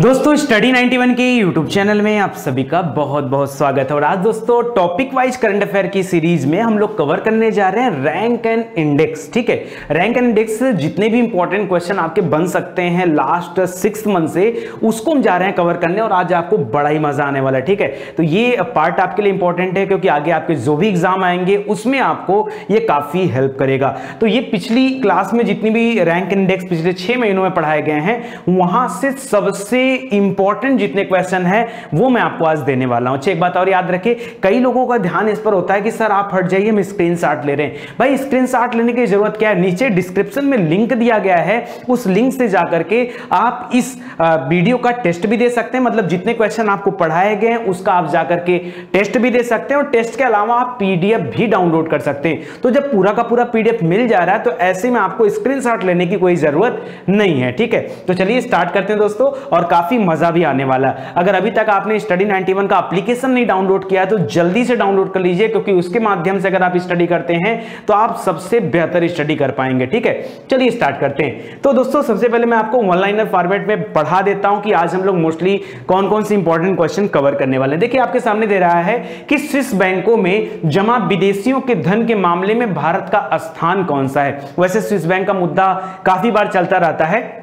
दोस्तों स्टडी 91 के YouTube channel में आप सभी का बहुत बहुत स्वागत है। और आज दोस्तों टॉपिक वाइज करंट अफेयर की सीरीज में हम लोग कवर करने जा रहे हैं रैंक एंड इंडेक्स। ठीक है, रैंक एंड इंडेक्स जितने भी इंपॉर्टेंट क्वेश्चन आपके बन सकते हैं लास्ट 6 मंथ से, उसको हम जा रहे हैं कवर करने और आज आपको बड़ा ही मजा आने वाला है। ठीक है, तो ये पार्ट आपके लिए इंपॉर्टेंट है क्योंकि आगे आपके जो भी एग्जाम आएंगे उसमें आपको ये काफी हेल्प करेगा। तो ये पिछली क्लास में जितनी भी रैंक इंडेक्स पिछले 6 महीनों में पढ़ाए गए हैं, वहां से सबसे इंपॉर्टेंट जितने क्वेश्चन हैं वो मैं आपको आज देने वाला हूं। एक बात और याद रखिए, कई लोगों का ध्यान इस पर होता है कि सर आप हट जाइए, हम स्क्रीनशॉट ले रहे हैं। भाई स्क्रीनशॉट लेने की जरूरत क्या है, नीचे डिस्क्रिप्शन में लिंक दिया गया है, उस लिंक से जाकर के आप इस वीडियो का टेस्ट भी दे सकते हैं। मतलब जितने क्वेश्चन आपको पढ़ाए गए हैं उसका आप जाकर के टेस्ट भी दे सकते हैं और टेस्ट के अलावा आप पीडीएफ भी डाउनलोड कर सकते हैं। तो जब पूरा का पूरा पीडीएफ मिल जा रहा है तो ऐसे में आपको स्क्रीनशॉट लेने की कोई जरूरत नहीं है। ठीक है, तो चलिए स्टार्ट करते हैं दोस्तों, और काफी मजा भी आने वाला है। अगर अभी तक आपने स्टडी 91 का एप्लीकेशन नहीं डाउनलोड किया तो जल्दी से डाउनलोड कर लीजिए, क्योंकि उसके माध्यम से अगर आप स्टडी करते हैं तो आप सबसे बेहतर स्टडी कर पाएंगे। ठीक है, चलिए स्टार्ट करते हैं। तो दोस्तों सबसे पहले मैं आपको वन लाइनर फॉर्मेट में पढ़ा देता हूं कि आज हम लोग मोस्टली कौन कौन से इंपॉर्टेंट क्वेश्चन कवर करने वाले हैं। देखिए आपके सामने दे रहा है कि स्विस बैंकों में जमा विदेशियों के धन के मामले में भारत का स्थान कौन सा है। वैसे स्विस बैंक का मुद्दा काफी बार चलता रहता है,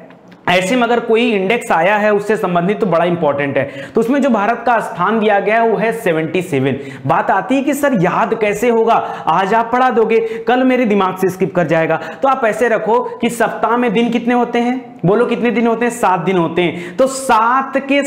ऐसे में अगर कोई इंडेक्स आया है उससे संबंधित तो बड़ा इंपॉर्टेंट है। तो उसमें जो भारत का स्थान दिया गया है वो है 77। बात आती है कि सर याद कैसे होगा, आज आप पढ़ा दोगे कल मेरे दिमाग से स्किप कर जाएगा। तो आप ऐसे रखो कि सप्ताह में दिन कितने होते हैं, बोलो कितने दिन होते हैं, 7 दिन होते हैं। तो 7 के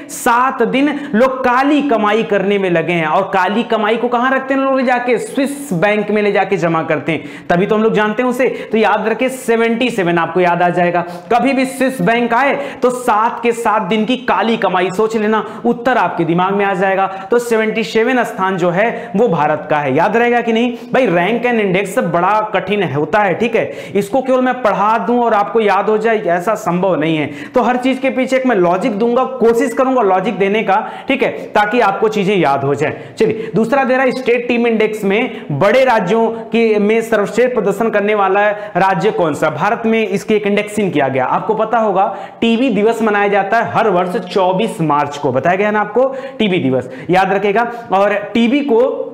7 दिन लोग काली कमाई करने में लगे हैं, और काली कमाई को कहां रखते हैं लोग, ले जाके स्विस बैंक में ले जाके जमा करते हैं, तभी तो हम लोग जानते हैं उसे। तो याद रखे 77 आपको याद आ जाएगा। कभी भी स्विस बैंक आए तो 7 के 7 दिन की काली कमाई सोच लेना, उत्तर आपके दिमाग में आ जाएगा। तो 77 स्थान जो है वो भारत का है। याद रहेगा कि नहीं भाई, रैंक एंड इंडेक्स बड़ा कठिन होता है। ठीक है, इसको केवल मैं पढ़ा दूं और आपको याद हो जाए ऐसा संभव नहीं है। तो हर चीज के पीछे एक मैं लॉजिक दूंगा, कोशिश करूंगा लॉजिक देने का, ठीक है, ताकि आपको चीजें याद हो जाए। चलिए दूसरा दे रहा है स्टेट टीम इंडेक्स में बड़े राज्यों के में सर्वश्रेष्ठ प्रदर्शन करने वाला राज्य कौन सा। भारत में इसकी एक इंडेक्सिंग किया गया। आपको पता होगा टीबी दिवस मनाया जाता है हर वर्ष 24 मार्च को, बताया गया ना आपको, टीबी दिवस याद रखेगा। और टीबी को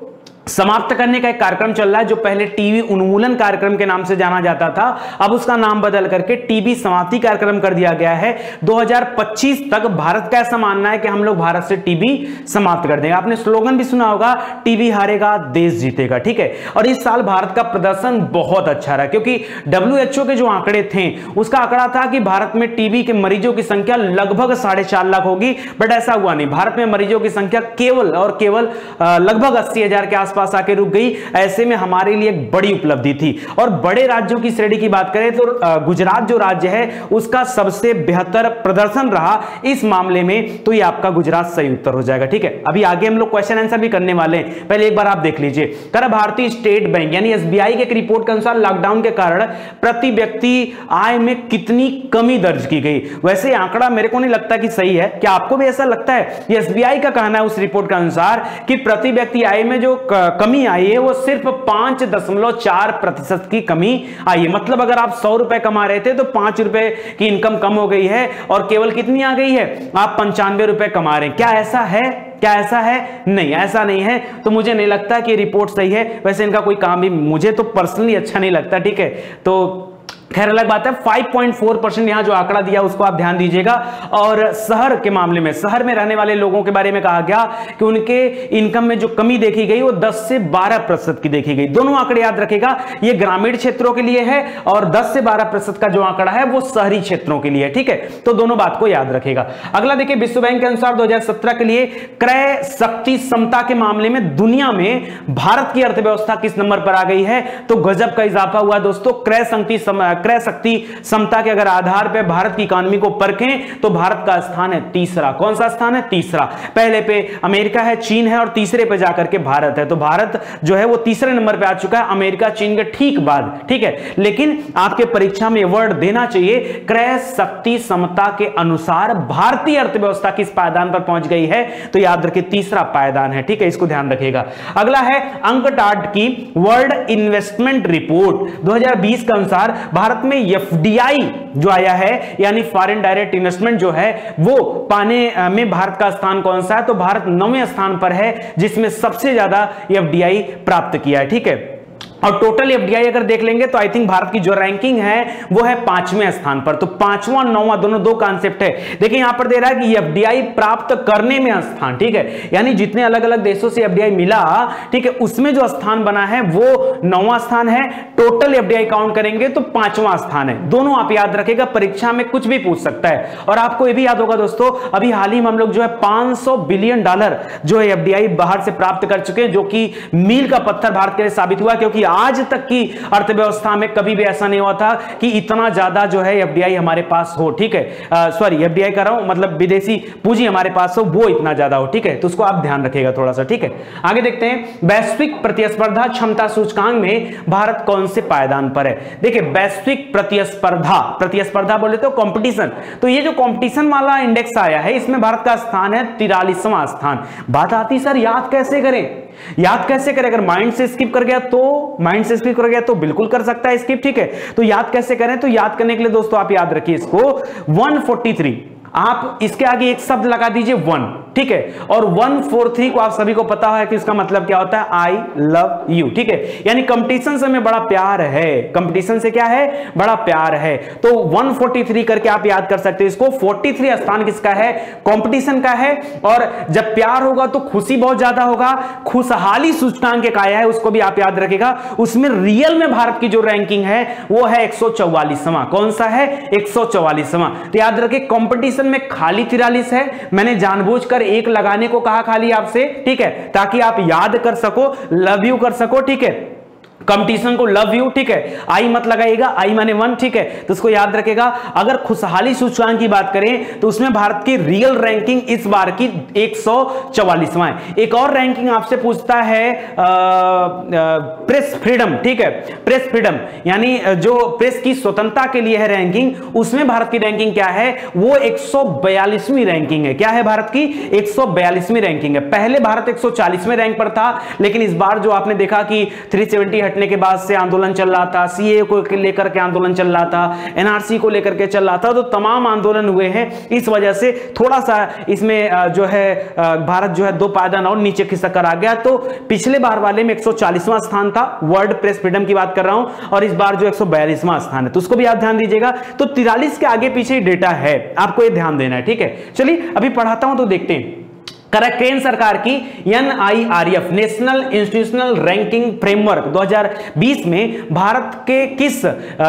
समाप्त करने का एक कार्यक्रम चल रहा है जो पहले टीबी उन्मूलन कार्यक्रम के नाम से जाना जाता था, अब उसका नाम बदल करके टीबी समाप्ति कार्यक्रम कर दिया गया है। 2025 तक भारत का ऐसा मानना है कि हम लोग भारत से टीबी समाप्त कर देंगे। आपने स्लोगन भी सुना होगा, टीबी हारेगा देश जीतेगा। ठीक है, और इस साल भारत का प्रदर्शन बहुत अच्छा रहा, क्योंकि WHO के जो आंकड़े थे उसका आंकड़ा था कि भारत में टीबी के मरीजों की संख्या लगभग 4.5 लाख होगी, बट ऐसा हुआ नहीं। भारत में मरीजों की संख्या केवल और केवल लगभग 80,000 के आसपास आके रुक गई। ऐसे में हमारे लिए एक बड़ी उपलब्धि थी। और बड़े राज्यों की श्रेणी की बात करें तो गुजरात जो राज्य है उसका सबसे बेहतर प्रदर्शन रहा इस मामले में, तो ये आपका गुजरात सही उत्तर हो जाएगा। ठीक है, अभी आगे हम लोग क्वेश्चन आंसर भी करने वाले हैं, पहले एक बार आप देख लीजिए। कर भारतीय स्टेट बैंक यानी SBI के एक रिपोर्ट के अनुसार लॉकडाउन के कारण प्रति व्यक्ति आय में कितनी कमी दर्ज की गई। वैसे आंकड़ा मेरे को नहीं लगता कि सही है, क्या आपको भी ऐसा लगता है? SBI का कहना है उस रिपोर्ट के अनुसार कि प्रति व्यक्ति आय में जो कमी आई है वो सिर्फ 5.4% की कमी आई है। मतलब अगर आप 100 रुपए कमा रहे थे तो 5 रुपए की इनकम कम हो गई है, और केवल कितनी आ गई है, आप 95 रुपए कमा रहे हैं। क्या ऐसा है? क्या ऐसा है? नहीं, ऐसा नहीं है। तो मुझे नहीं लगता कि रिपोर्ट सही है। वैसे इनका कोई काम भी मुझे तो पर्सनली अच्छा नहीं लगता। ठीक है, तो खैर अलग बात है। 5.4% यहां जो आंकड़ा दिया उसको आप ध्यान दीजिएगा। और शहर के मामले में, शहर में रहने वाले लोगों के बारे में कहा गया कि उनके इनकम में जो कमी देखी गई वो 10 से 12% की देखी गई। दोनों आंकड़े याद रखेगा, ये ग्रामीण क्षेत्रों के लिए है और 10 से 12% का जो आंकड़ा है वो शहरी क्षेत्रों के लिए। ठीक है, तो दोनों बात को याद रखेगा। अगला देखिए, विश्व बैंक के अनुसार 2017 के लिए क्रय शक्ति क्षमता के मामले में दुनिया में भारत की अर्थव्यवस्था किस नंबर पर आ गई है। तो गजब का इजाफा हुआ दोस्तों। क्रय शक्ति क्षमता के अगर आधार पर भारत की इकोनॉमी को परखें तो भारत का स्थान है तीसरा। कौन सा स्थान है? तीसरा। पहले पे अमेरिका है, चीन है, और तीसरे पे जाकर के भारत है। तो भारत जो है वो तीसरे नंबर पे आ चुका है, अमेरिका चीन के ठीक बाद। ठीक है, लेकिन आपके परीक्षा में वर्ड देना चाहिए, क्रय शक्ति क्षमता के अनुसार भारतीय अर्थव्यवस्था किस पायदान पर पहुंच गई है। तो याद रखिए तीसरा पायदान है। ठीक है, इसको ध्यान रखिएगा। अगला है अंकटाड की वर्ल्ड इन्वेस्टमेंट रिपोर्ट 2020 के अनुसार भारत भारत में एफडीआई जो आया है, यानी फॉरेन डायरेक्ट इन्वेस्टमेंट जो है, वो पाने में भारत का स्थान कौन सा है? तो भारत 9वें स्थान पर है, जिसमें सबसे ज्यादा एफडीआई प्राप्त किया है। ठीक है, और टोटल एफडीआई अगर देख लेंगे तो आई थिंक भारत की जो रैंकिंग है वो है 5वें स्थान पर। तो 5वां 9वां दोनों दो कॉन्सेप्ट है। देखिए यहां पर दे रहा है कि एफडीआई प्राप्त करने में स्थान, ठीक है, यानी जितने अलग अलग देशों से एफडीआई मिला, ठीक है, उसमें जो स्थान बना है वो 9वां स्थान है। टोटल एफडीआई काउंट करेंगे तो 5वां स्थान है। दोनों आप याद रखेगा, परीक्षा में कुछ भी पूछ सकता है। और आपको यह भी याद होगा दोस्तों, अभी हाल ही में हम लोग जो है $500 बिलियन जो है एफडीआई बाहर से प्राप्त कर चुके हैं, जो कि मील का पत्थर भारत के लिए साबित हुआ, क्योंकि आज तक की अर्थव्यवस्था में कभी भी ऐसा नहीं हुआ था कि इतना ज्यादा जो है एफडीआई हमारे पास हो। ठीक है, सॉरी, एफडीआई कर रहा हूं, मतलब विदेशी पूंजी हमारे पास हो, वो इतना ज्यादा हो। ठीक है, तो उसको आप ध्यान रखिएगा थोड़ा सा। ठीक है, आगे देखते हैं, वैश्विक प्रतिस्पर्धा क्षमता सूचकांक में भारत कौन से पायदान पर है? देखिए, वैश्विक प्रतिस्पर्धा बोले तो कंपटीशन, तो ये जो कंपटीशन वाला इंडेक्स आया है, इसमें भारत का स्थान है 43वां स्थान। बात आती सर याद कैसे करें? याद कैसे करें? अगर माइंड से स्किप कर गया तो बिल्कुल कर सकता है स्किप। ठीक है, तो याद कैसे करें? तो याद करने के लिए दोस्तों आप याद रखिए इसको 143, आप इसके आगे एक शब्द लगा दीजिए 1, ठीक है, और 143 को आप सभी को पता है कि इसका मतलब क्या होता है? I love you. ठीक है, यानी कंपटीशन से हमें बड़ा प्यार है, कंपटीशन से क्या है? बड़ा प्यार है। तो 143 करके आप याद कर सकते हैं इसको। 43 स्थान किसका है? कंपटीशन का है। और जब प्यार होगा तो खुशी बहुत ज्यादा होगा। खुशहाली सूचकांक एक आया है, उसको भी आप याद रखेगा। उसमें रियल में भारत की जो रैंकिंग है वो है 144वां। कौन सा है? 144वां। तो याद रखें, कंपटीशन में खाली 43 है, मैंने जानबूझकर एक लगाने को कहा खाली आपसे, ठीक है, ताकि आप याद कर सको, लव यू कर सको। ठीक है, कंपटीशन को लव यू, ठीक है, आई मत लगाइएगा, आई माने 1, ठीक है, तो उसको याद रखेगा। अगर खुशहाली सूचकांक की बात करें तो उसमें भारत की रियल रैंकिंग इस बार की 144वां है। एक और रैंकिंग आपसे पूछता है प्रेस फ्रीडम, ठीक है, प्रेस फ्रीडम यानी जो प्रेस की स्वतंत्रता के लिए है रैंकिंग, उसमें भारत की रैंकिंग क्या है? वो 142वीं रैंकिंग है। क्या है भारत की? 142वीं रैंकिंग है। पहले भारत 140वें रैंक पर था, लेकिन इस बार जो आपने देखा कि 370 हटने के बाद से आंदोलन चल रहा था, सीए को लेकर के आंदोलन चल रहा था, एनआरसी को लेकर के चल रहा था, तो तमाम आंदोलन हुए हैं। इस वजह से थोड़ा सा इसमें जो है भारत जो है 2 पायदान और नीचे खिसक कर आ गया। तो पिछले बार वाले में 140वां स्थान था, वर्ल्ड प्रेस फ्रीडम की बात कर रहा हूं, और इस बार जो 142वां स्थान है, तो उसको भी आप ध्यान दीजिएगा। तो 43 के आगे पीछे डेटा है, आपको ये ध्यान देना है। ठीक है, चलिए अभी पढ़ाता हूं तो देखते हैं। केंद्र सरकार की NIRF national institutional ranking framework 2020 में भारत के किस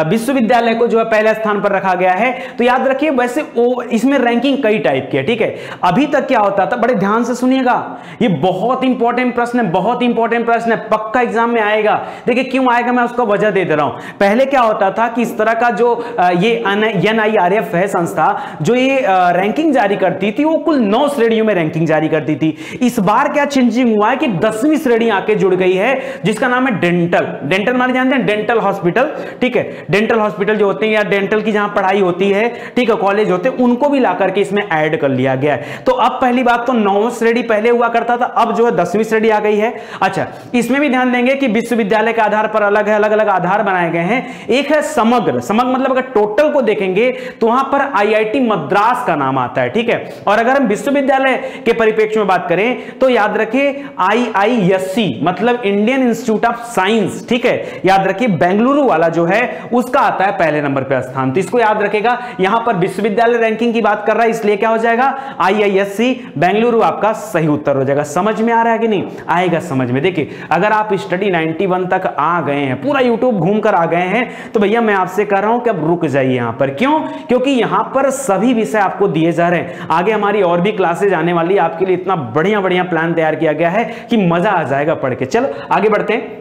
विश्वविद्यालय को जो है पहले स्थान पर रखा गया है? तो याद रखिए, वैसे इसमें रैंकिंग कई टाइप की है। ठीक है, अभी तक क्या होता था, बड़े ध्यान से सुनिएगा, ये बहुत इंपॉर्टेंट प्रश्न है, बहुत इंपॉर्टेंट प्रश्न है, पक्का एग्जाम में आएगा। देखिए क्यों आएगा, मैं उसका वजह दे रहा हूं। पहले क्या होता था कि इस तरह का जो ये NIRF है संस्था, जो ये रैंकिंग जारी करती थी, वो कुल 9 श्रेणियों में रैंकिंग जारी करती थी। इस बार क्या चेंजिंग हुआ है कि 10वीं श्रेणी आके जुड़ गई है, जिसका नाम है डेंटल माने जानते हैं, डेंटल हॉस्पिटल। ठीक है, डेंटल हॉस्पिटल जो होते हैं या डेंटल की जहां पढ़ाई होती है, ठीक है, कॉलेज होते हैं, उनको भी ला करके इसमें ऐड कर लिया गया है। तो अब पहली बात तो 9वीं श्रेणी पहले हुआ करता था, अब जो है 10वीं श्रेणी आ गई है। अच्छा, इसमें भी ध्यान देंगे कि विश्वविद्यालय के आधार पर अलग है, अलग अलग आधार बनाए गए हैं। एक है समग्र मतलब अगर टोटल को देखेंगे तो वहां पर IIT मद्रास का नाम आता है। ठीक है, और अगर हम विश्वविद्यालय के परिप्रेक्ष्य में बात करें तो याद रखिए IISc मतलब इंडियन इंस्टीट्यूट ऑफ साइंस। ठीक है, याद रखिए बेंगलुरु वाला जो है उसका आता है पहले नंबर पे स्थान, तो इसको याद रखेगा। यहां पर विश्वविद्यालय रैंकिंग की बात कर रहा है, इसलिए क्या हो जाएगा? IISc बेंगलुरु आपका सही उत्तर हो जाएगा। समझ में आ रहा है कि नहीं? आएगा समझ में। देखिए अगर आप स्टडी 91 तक आ गए हैं, पूरा यूट्यूब घूम कर आ गए हैं, तो भैया मैं आपसे कह रहा हूं कि अब रुक जाइए यहां पर। क्यों? क्योंकि यहां पर सभी विषय आपको दिए जा रहे हैं। आगे हमारी और भी क्लासेज आने वाली, आपके लिए इतना बढ़िया बढ़िया प्लान तैयार किया गया है कि मजा आ जाएगा पढ़ के। चलो आगे बढ़ते हैं।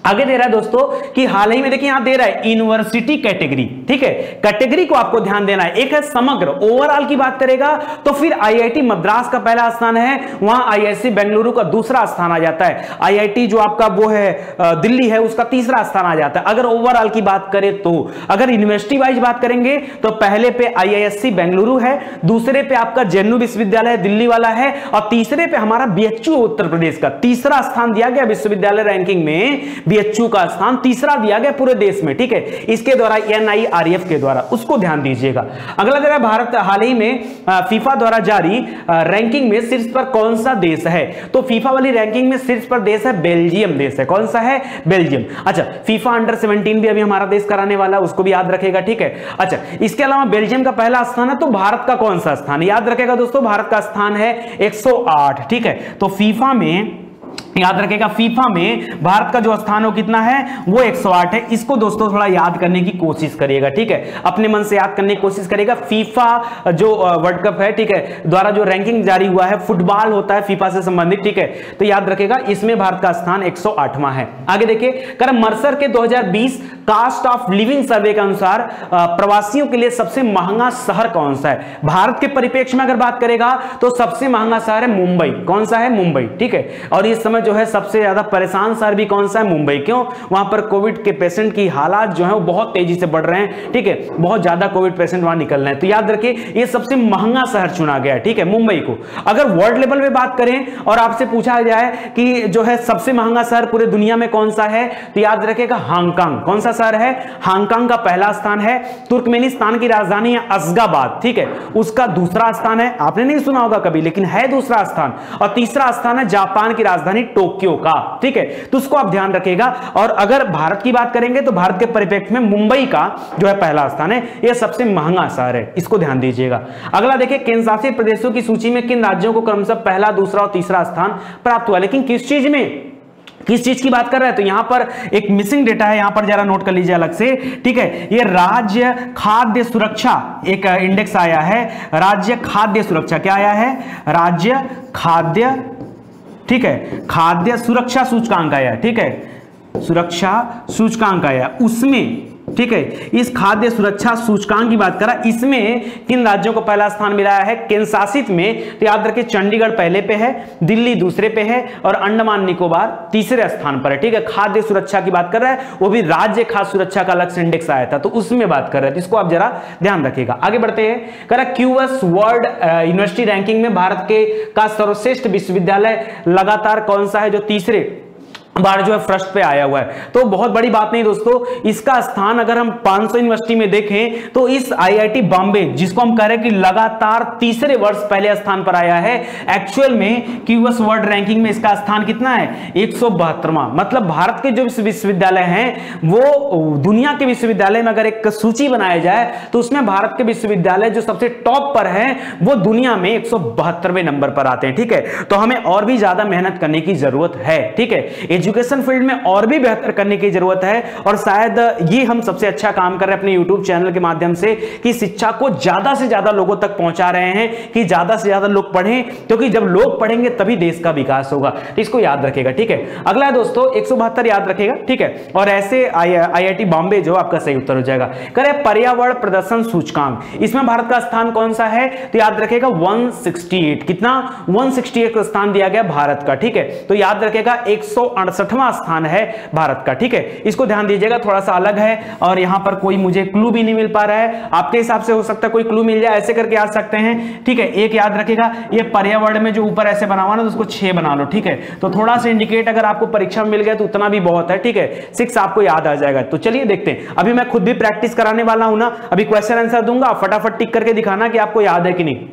आगे दे रहा है दोस्तों कि हाल ही में देखिए यहां दे रहा है यूनिवर्सिटी कैटेगरी। ठीक है, कैटेगरी को आपको ध्यान देना है। एक है समग्र, ओवरऑल की बात करेगा तो फिर IIT मद्रास का पहला स्थान है, वहां IISc बेंगलुरु का दूसरा स्थान आ जाता है। IIT जो आपका वो है दिल्ली है, उसका तीसरा स्थान आ जाता है। अगर ओवरऑल की बात करें तो, अगर यूनिवर्सिटी वाइज बात करेंगे तो पहले पे IISc बेंगलुरु है, दूसरे पे आपका JNU विश्वविद्यालय दिल्ली वाला है, और तीसरे पे हमारा BHU उत्तर प्रदेश का तीसरा स्थान दिया गया विश्वविद्यालय रैंकिंग में। बीएचयू का स्थान तीसरा दिया गया पूरे देश में, ठीक है, इसके द्वारा NIRF के द्वारा, उसको ध्यान दीजिएगा। अगला जरा, भारत हाल ही में फीफा द्वारा जारी रैंकिंग में शीर्ष पर कौन सा देश है? तो फीफा वाली रैंकिंग में शीर्ष पर देश है बेल्जियम देश है। कौन सा है? बेल्जियम। अच्छा, फीफा अंडर 17 भी अभी हमारा देश कराने वाला, उसको भी याद रखेगा, ठीक है। अच्छा, इसके अलावा बेल्जियम का पहला स्थान है, तो भारत का कौन सा स्थान याद रखेगा दोस्तों? भारत का स्थान है 108, ठीक है। तो फीफा में याद रखेगा, फीफा में भारत का जो स्थान हो कितना है? वो 108 है। इसको दोस्तों थोड़ा याद करने की कोशिश करिएगा, ठीक है, अपने मन से याद करने की कोशिश करिएगा। फीफा जो वर्ल्ड कप है, ठीक है, द्वारा जो रैंकिंग जारी हुआ है, फुटबॉल होता है फीफा से संबंधित, ठीक है, तो याद रखेगा इसमें भारत का स्थान 108वां है। आगे देखिए, कर मर्सर के 2020 कास्ट ऑफ लिविंग सर्वे के अनुसार प्रवासियों के लिए सबसे महंगा शहर कौन सा है? भारत के परिप्रेक्ष्य में अगर बात करेगा तो सबसे महंगा शहर है मुंबई। कौन सा है? मुंबई, ठीक है। और इस समय जो है सबसे ज्यादा परेशान शहर भी कौन सा है? मुंबई। क्यों? वहां पर कोविड के पेशेंट की हालात जो है वो बहुत तेजी से बढ़ रहे हैं, ठीक है, बहुत ज्यादा कोविड पेशेंट वहां निकल रहे हैं। तो याद रखिए ये सबसे महंगा शहर चुना गया है, ठीक है, मुंबई को। अगर वर्ल्ड लेवल में बात करें और आपसे पूछा जाए कि जो है सबसे महंगा शहर पूरे दुनिया में कौन सा है, तो याद रखिएगा हांगकांग। कौन सा शहर है? हांगकांग का पहला स्थान है। तुर्कमेनिस्तान की राजधानी है अशगाबाद, ठीक है, उसका दूसरा स्थान है। आपने नहीं सुना होगा कभी, लेकिन है दूसरा स्थान। और तीसरा स्थान है जापान की राजधानी टोक्यो का, ठीक है, तो उसको आप ध्यान रखिएगा। और अगर भारत की बात करेंगे तो भारत के परिप्रेक्ष्य में मुंबई का जो है पहला स्थान है, यह सबसे महंगा शहर है, इसको ध्यान दीजिएगा। अगला देखिए, केंद्र शासित प्रदेशों की सूची में किन राज्यों को क्रमशः पहला, दूसरा और तीसरा स्थान प्राप्त हुआ? लेकिन किस चीज में, किस चीज की बात कर रहे हैं? तो यहां पर एक मिसिंग डेटा है, यहां पर जरा नोट कर लीजिए अलग से, ठीक है। ये राज्य खाद्य सुरक्षा एक इंडेक्स आया है, राज्य खाद्य सुरक्षा। क्या आया है? राज्य खाद्य, ठीक है, खाद्य सुरक्षा सूचकांक आया, ठीक है, सुरक्षा सूचकांक आया उसमें, ठीक है, इस खाद्य सुरक्षा सूचकांक की बात करा, इसमें किन राज्यों को पहला स्थान मिला है? केंद्र शासित में तो याद रखिए चंडीगढ़ पहले पे है, दिल्ली दूसरे पे है और अंडमान निकोबार तीसरे स्थान पर है, ठीक है। खाद्य सुरक्षा की बात कर रहा है, वो भी राज्य खाद्य सुरक्षा का अलग से इंडेक्स आया था, तो उसमें बात कर रहे थे, इसको आप जरा ध्यान रखिएगा। आगे बढ़ते हैं, करा क्यूएस वर्ल्ड यूनिवर्सिटी रैंकिंग में भारत के का सर्वश्रेष्ठ विश्वविद्यालय लगातार कौन सा है, जो तीसरे बार जो है फर्स्ट पे आया हुआ है? तो बहुत बड़ी बात नहीं दोस्तों, इसका स्थान अगर हम 500 यूनिवर्सिटी में देखें तो इस आईआईटी बॉम्बे, जिसको हम कह रहे हैं कि लगातार तीसरे वर्ष पहले स्थान पर आया है, एक्चुअल में क्यूएस वर्ल्ड रैंकिंग में इसका स्थान कितना है? 172वां। मतलब भारत के जो विश्वविद्यालय हैं वो दुनिया के विश्वविद्यालय में अगर एक सूची बनाया जाए तो उसमें भारत के विश्वविद्यालय जो सबसे टॉप पर है वो दुनिया में 172वें नंबर पर आते हैं, ठीक है। तो हमें और भी ज्यादा मेहनत करने की जरूरत है, ठीक है, एजुकेशन फील्ड में और भी बेहतर करने की जरूरत है। और शायद ये हम सबसे अच्छा काम कर रहे हैं अपने यूट्यूब चैनल के माध्यम से कि शिक्षा को ज्यादा से ज्यादा लोगों तक पहुंचा रहे हैं, कि ज्यादा से ज्यादा लोग पढ़ें, क्योंकि जब लोग पढ़ेंगे तभी देश का विकास होगा। तो इसको याद रखेगा, ठीक है। अगला है दोस्तों 172 याद रखेगा, ठीक है। और ऐसे आईआईटी बॉम्बे जो आपका सही उत्तर हो जाएगा। करे पर्यावरण प्रदर्शन सूचकांक, इसमें भारत का स्थान कौन सा है? तो याद रखेगा 168। कितना? 168 का स्थान दिया गया भारत का, ठीक है। तो याद रखेगा 168वां स्थान है भारत का, ठीक है। इसको ध्यान दीजिएगा, थोड़ा सा अलग है और यहां पर कोई मुझे क्लू भी नहीं मिल पा रहा है। आपके हिसाब से हो सकता है कोई क्लू मिल जाए, ऐसे करके याद सकते हैं, ठीक है। एक याद रखेगा, ये पर्यावरण में जो ऊपर ऐसे बना हुआ ना, तो उसको 6 बना लो, ठीक है। तो थोड़ा सा इंडिकेट अगर आपको परीक्षा में मिल गया तो उतना भी बहुत है, ठीक है। 6 आपको याद आ जाएगा। तो चलिए देखते हैं, अभी मैं खुद भी प्रैक्टिस कराने वाला हूं ना, अभी क्वेश्चन आंसर दूंगा, फटाफट टिक करके दिखाना कि आपको याद है कि नहीं।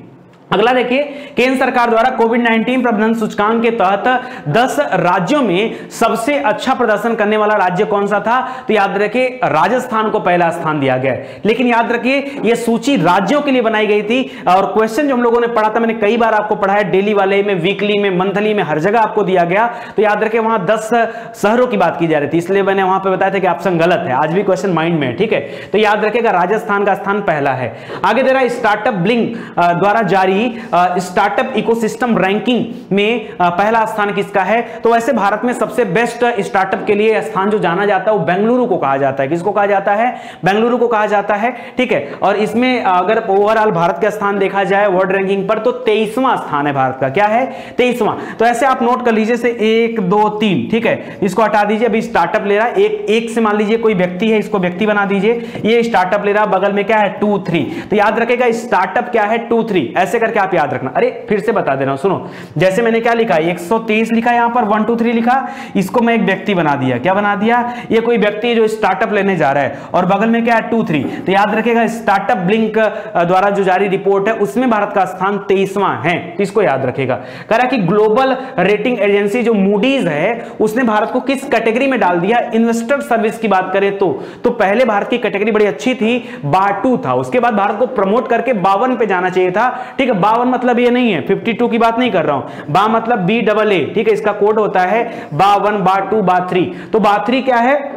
अगला देखिए, केंद्र सरकार द्वारा कोविड-19 प्रबंधन सूचकांक के तहत 10 राज्यों में सबसे अच्छा प्रदर्शन करने वाला राज्य कौन सा था? तो याद रखिए राजस्थान को पहला स्थान दिया गया है। लेकिन याद रखिए यह सूची राज्यों के लिए बनाई गई थी और क्वेश्चन जो हम लोगों ने पढ़ा था, मैंने कई बार आपको पढ़ाया, डेली वाले में, वीकली में, मंथली में, हर जगह आपको दिया गया। तो याद रखिए वहां 10 शहरों की बात की जा रही थी, इसलिए मैंने वहां पर बताया था कि ऑप्शन गलत है। आज भी क्वेश्चन माइंड में है, ठीक है। तो याद रखिएगा राजस्थान का स्थान पहला है। आगे दे रहा है स्टार्टअप ब्लिंक द्वारा जारी स्टार्टअप इकोसिस्टम रैंकिंग में पहला स्थान किसका है? तो वैसे भारत में सबसे बेस्ट स्टार्टअप के लिए स्थान जो जाना जाता है वो बेंगलुरु को कहा जाता है। किसको कहा जाता है? बेंगलुरु को कहा जाता है, ठीक है। और इसमें अगर ओवरऑल भारत का स्थान देखा जाए वर्ल्ड रैंकिंग पर तो 23वां स्थान है भारत का। क्या है? 23वां। तो ऐसे आप नोट कर लीजिए से 1 2 3, ठीक है। इसको हटा दीजिए, अभी स्टार्टअप ले रहा है एक से, मान लीजिए कोई व्यक्ति है, इसको व्यक्ति बना दीजिए, ये स्टार्टअप ले रहा है, बगल में क्या है 2 3। तो याद रखेगा स्टार्टअप क्या है 2 3, ऐसे करके आप याद रखना। अरे फिर से बता दे रहा हूं, सुनो, जैसे मैंने क्या लिखा है 123 लिखा, यहां पर 1 2 3 लिखा, इसको मैं एक व्यक्ति बना दिया। क्या बना दिया? ये कोई व्यक्ति जो स्टार्टअप लेने जा रहा है और बगल में क्या है 2 3, तो याद रखेगा स्टार्टअप ब्लिंक द्वारा जो जारी रिपोर्ट है उसमें भारत का स्थान 23वां है, तो इसको याद रखेगा। कह रहा कि ग्लोबल रेटिंग एजेंसी जो मूडीज है उसने भारत को किस कैटेगरी में डाल दिया? इन्वेस्टर सर्विस की बात करें तो पहले भारत की कैटेगरी बड़ी अच्छी थी, बाटू था, उसके बाद भारत को प्रमोट करके 52 पे जाना चाहिए था। ठीक है, 52 मतलब ये नहीं है, 52 की बात नहीं कर रहा हूं, बा मतलब BAA, ठीक है, इसका कोड होता है 52, BA2, BA3, तो BA3 क्या है?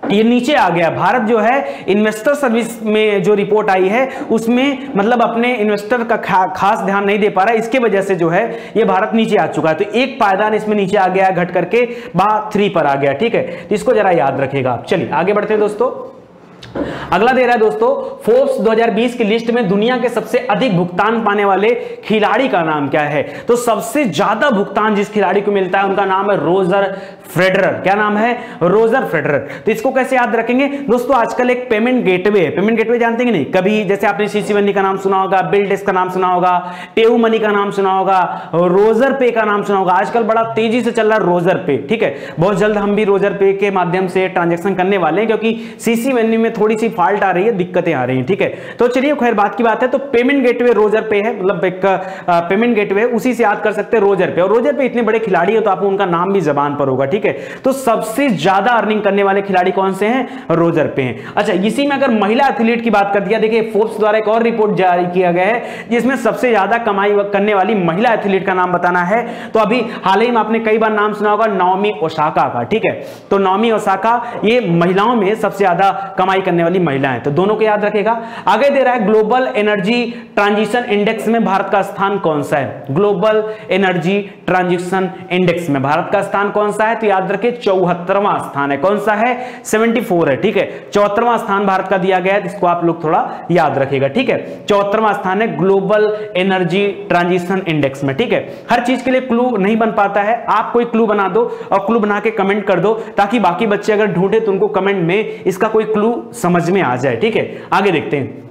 ये नीचे आ गया। भारत जो है इन्वेस्टर सर्विस में जो रिपोर्ट आई है उसमें मतलब अपने इन्वेस्टर का खास ध्यान नहीं दे पा रहा है, इसके वजह से जो है ये भारत नीचे आ चुका है। तो एक पायदान इसमें नीचे आ गया, घट करके BA3 पर आ गया। ठीक है, तो इसको जरा याद रखेगा आप। चलिए आगे बढ़ते हैं दोस्तों। अगला दे रहा है दोस्तों, फोर्ब्स 2020 की लिस्ट में दुनिया के सबसे अधिक भुगतान पाने वाले खिलाड़ी का नाम क्या है? तो सबसे ज्यादा भुगतान जिस खिलाड़ी को मिलता है उनका नाम है रोजर फेडरर। क्या नाम है? Roger Federer. तो इसको कैसे याद रखेंगे दोस्तों? आजकल एक पेमेंट गेटवे है, पेमेंट गेटवे जानते हैं कि नहीं? कभी जैसे आपने सीसी मनी का नाम सुना होगा, बिलडेस्क का नाम सुना होगा, पेयू मनी का नाम सुना होगा, रोजर पे का नाम सुना होगा। आजकल बड़ा तेजी से चल रहा है रोजर पे। ठीक है, बहुत जल्द हम भी रोजर पे के माध्यम से ट्रांजेक्शन करने वाले हैं, क्योंकि सीसी मनी में थोड़ी सी फॉल्ट आ रही है, दिक्कतें आ रही हैं। ठीक है, तो चलिए खैर बात की बात है। तो पेमेंट गेटवे रोजर पे है, मतलब एक पेमेंट गेटवे, उसी से याद कर सकते हैं रोजर पे। और रोजर पे इतने बड़े खिलाड़ी हो तो आपको उनका नाम भी जबान पर होगा। ठीक है, तो सबसे ज्यादा अर्निंग करने वाले खिलाड़ी कौन से हैं? रोजर पे हैं। अच्छा, इसी में अगर महिला एथलीट की बात कर दिया, देखिए फोर्ब्स द्वारा एक और रिपोर्ट जारी किया गया है जिसमें सबसे ज्यादा कमाई करने वाली महिला एथलीट का नाम बताना है। तो अभी हाल ही में आपने कई बार नाम सुना होगा नाओमी ओसाका का। ठीक है, तो नाओमी ओसाका ये महिलाओं में सबसे ज्यादा कमाई करने वाली महिला है, तो दोनों को याद रखेगा। आगे दे रहा है ग्लोबल एनर्जी ट्रांजिशन इंडेक्स में भारत का स्थान कौन सा है? ग्लोबल एनर्जी ट्रांजिशन इंडेक्स में भारत का स्थान कौन सा है? तो याद रखें 74वां स्थान है। कौन सा है? 74 है। ठीक है, 74वां स्थान भारत का दिया गया है, इसको आप लोग थोड़ा याद रखेगा। ठीक है, 74वां स्थान है ग्लोबल एनर्जी ट्रांजिशन इंडेक्स में। ठीक है, हर चीज के लिए क्लू नहीं बन पाता है, आप कोई क्लू बना दो और क्लू बना के कमेंट कर दो, ताकि बाकी बच्चे अगर ढूंढे तो उनको कमेंट में इसका कोई क्लू समझ में आ जाए। ठीक है, आगे देखते हैं।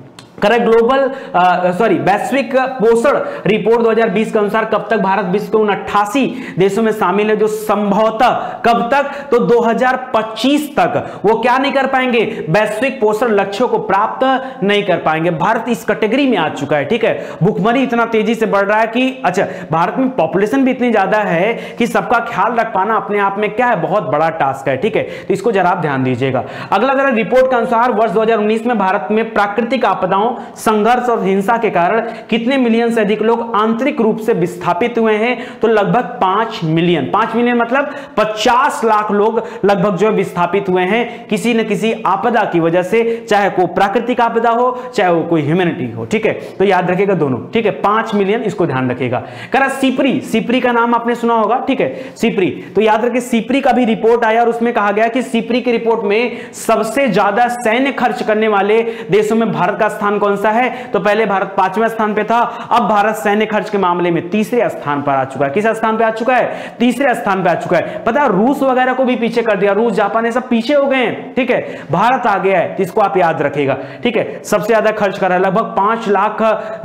वैश्विक पोषण रिपोर्ट 2020 के अनुसार कब तक भारत विश्व के 89 देशों में शामिल है, जो संभवतः कब तक? तो 2025 तक वो क्या नहीं कर पाएंगे? वैश्विक पोषण लक्ष्यों को प्राप्त नहीं कर पाएंगे। भारत इस कैटेगरी में आ चुका है। ठीक है, भुखमरी इतना तेजी से बढ़ रहा है कि अच्छा, भारत में पॉपुलेशन भी इतनी ज्यादा है कि सबका ख्याल रख पाना अपने आप में क्या है? बहुत बड़ा टास्क है। ठीक है, तो इसको जरा आप ध्यान दीजिएगा। अगला जरा रिपोर्ट के अनुसार वर्ष 2019 में भारत में प्राकृतिक आपदाओं, संघर्ष और हिंसा के कारण कितने मिलियन से अधिक लोग आंतरिक रूप से विस्थापित हुए हैं? तो लगभग 5 मिलियन। 5 मिलियन मतलब 50 लाख लोग लगभग जो है विस्थापित हुए हैं किसी न किसी आपदा की वजह से, चाहे कोई प्राकृतिक आपदा हो चाहे वो कोई ह्यूमैनिटी हो। ठीक है, तो याद रखेगा दोनों। ठीक है, 5 मिलियन, इसको ध्यान रखेगा। करा सिपरी, सिपरी का नाम आपने सुना होगा। ठीक है, सिपरी, तो याद रखिए सिपरी का भी रिपोर्ट आया और उसमें कहा गया कि सिपरी की रिपोर्ट में सबसे ज्यादा सैन्य खर्च करने वाले देशों में भारत का स्थान कौन सा है? तो पहले भारत 5वें स्थान पे था, अब भारत सैन्य खर्च के मामले में 3रे स्थान पर आ चुका है। किस स्थान पे आ चुका है? 3रे स्थान पे आ चुका है। पता है, रूस वगैरह को भी पीछे कर दिया, रूस जापान ये सब पीछे हो गए हैं। ठीक है, भारत आ गया है, तो इसको आप याद रखेगा। ठीक है, सबसे ज्यादा खर्च कर रहा है, लगभग 5 लाख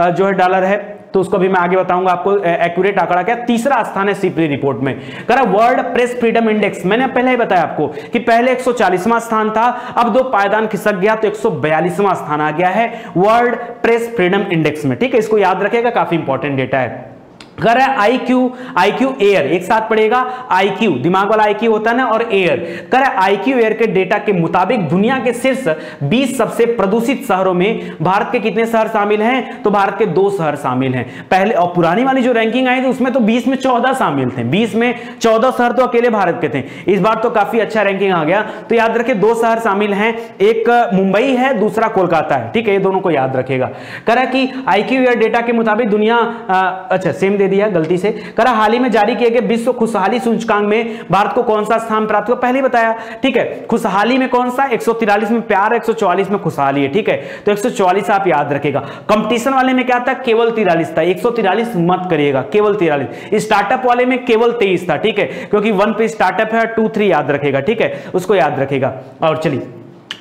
जो है डॉलर है, तो उसको भी मैं आगे बताऊंगा आपको एक्यूरेट आंकड़ा क्या। 3रा स्थान है सिपरी रिपोर्ट में। करा वर्ल्ड प्रेस फ्रीडम इंडेक्स, मैंने पहले ही बताया आपको कि पहले 140वां स्थान था, अब 2 पायदान खिसक गया तो 142वां स्थान आ गया है वर्ल्ड प्रेस फ्रीडम इंडेक्स में। ठीक है, इसको याद रखेगा, काफी इंपॉर्टेंट डेटा है। कर IQ एयर, एक साथ पड़ेगा। IQ दिमाग वाला IQ होता है ना, और एयर। कर IQ एयर के डेटा के मुताबिक दुनिया के शीर्ष 20 सबसे प्रदूषित शहरों में भारत के कितने शहर शामिल हैं? तो भारत के 2 शहर शामिल हैं। पहले और पुरानी वाली जो रैंकिंग आई थी उसमें तो 20 में 14 शामिल थे, 20 में 14 शहर तो अकेले भारत के थे। इस बार तो काफी अच्छा रैंकिंग आ गया। तो याद रखें 2 शहर शामिल हैं, एक मुंबई है, दूसरा कोलकाता है। ठीक है, ये दोनों को याद रखेगा। करा कि IQ एयर डेटा के मुताबिक दुनिया अच्छा सेम दिया गलती से। करा हाल ही में जारी किए गए विश्व खुशहाली सूचकांक में भारत को कौन सा स्थान प्राप्त हुआ? पहले बताया। ठीक है, खुशहाली में कौन सा? 143 में प्यार, 144 में खुशहाली है। ठीक है, तो 144 आप याद रखेगा। कंपटीशन वाले में क्या था? केवल 43 था, 143 मत करिएगा, केवल 43। स्टार्टअप वाले में केवल 23 था। ठीक है, क्योंकि 1 पे स्टार्टअप है, 2 3 याद रखेगा। ठीक है, उसको याद रखेगा। और चलिए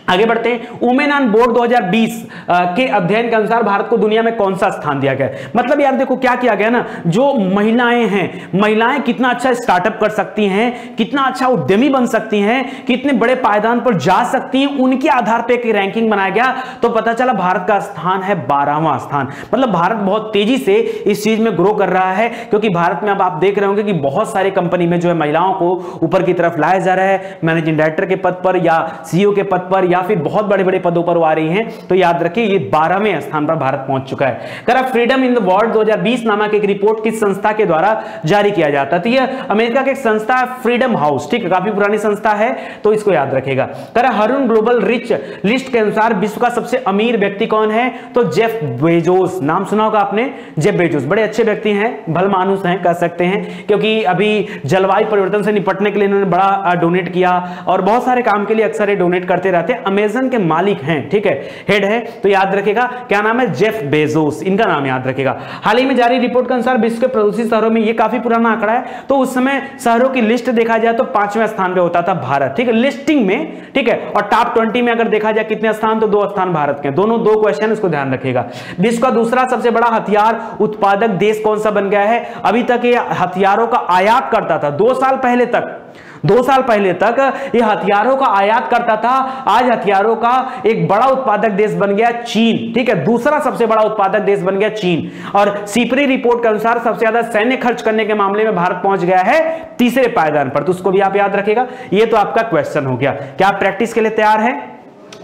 आगे बढ़ते हैं। वुमेन ऑन बोर्ड 2020 के अध्ययन के अनुसार भारत को दुनिया में कौन सा स्थान दिया गया है। मतलब यार देखो क्या किया गया ना, जो महिलाएं हैं, महिलाएं कितना अच्छा स्टार्टअप कर सकती हैं, कितना अच्छा उद्यमी बन सकती हैं, कितने बड़े पायदान पर जा सकती हैं, उनके आधार पर एक रैंकिंग बनाया गया। तो पता चला भारत का स्थान है 12वां स्थान। मतलब भारत बहुत तेजी से इस चीज में ग्रो कर रहा है, क्योंकि भारत में अब आप देख रहे होंगे कि बहुत सारे कंपनी में जो है महिलाओं को ऊपर की तरफ लाया जा रहा है, मैनेजिंग डायरेक्टर के पद पर या सीईओ के पद पर या फिर बहुत बड़े बड़े पदों पर वो आ रही हैं। तो याद रखिए ये 12वें स्थान पर भारत पहुंच चुका है। करा फ्रीडम इन द वर्ल्ड 2020 नामक एक रिपोर्ट किस संस्था के द्वारा जारी किया जाता है। तो ये अमेरिका की एक संस्था है फ्रीडम हाउस, ठीक है, काफी पुरानी संस्था है, तो इसको याद रखेगा। करा हरून ग्लोबल रिच लिस्ट के अनुसार विश्व का सबसे अमीर व्यक्ति कौन है। तो जेफ बेजोस, नाम सुना होगा आपने, जेफ बेजोस बड़े अच्छे व्यक्ति हैं, भलमानुस हैं कह सकते हैं, क्योंकि अभी जलवायु परिवर्तन से निपटने के लिए इन्होंने बड़ा डोनेट किया और बहुत सारे काम के लिए अक्सर ये डोनेट करते रहते हैं। अमेज़न के मालिक हैं, ठीक है, हेड है, तो याद रखेगा क्या नाम है, जेफ बेजोस, इनका नाम याद रखेगा। हाल ही में जारी रिपोर्ट के अनुसार विश्व के प्रदूषित शहरों में, ये काफी पुराना आंकड़ा है, तो उस समय शहरों की लिस्ट देखा जाए तो 5वें स्थान पे होता था भारत, ठीक है, लिस्टिंग में, ठीक है, और टॉप 20 में अगर देखा जाए कितने स्थान, तो 2 स्थान भारत के, दोनों 2 क्वेश्चन, इसको ध्यान रखिएगा। विश्व का दूसरा सबसे बड़ा हथियार उत्पादक देश कौन सा बन गया है। अभी तक ये हथियारों का आयात करता था, 2 साल पहले तक ये हथियारों का आयात करता था। आज हथियारों का एक बड़ा उत्पादक देश बन गया चीन, ठीक है, दूसरा सबसे बड़ा उत्पादक देश बन गया चीन। और सीपरी रिपोर्ट के अनुसार सबसे ज्यादा सैन्य खर्च करने के मामले में भारत पहुंच गया है 3रे पायदान पर, तो उसको भी आप याद रखेगा। ये तो आपका क्वेश्चन हो गया। क्या आप प्रैक्टिस के लिए तैयार हैं?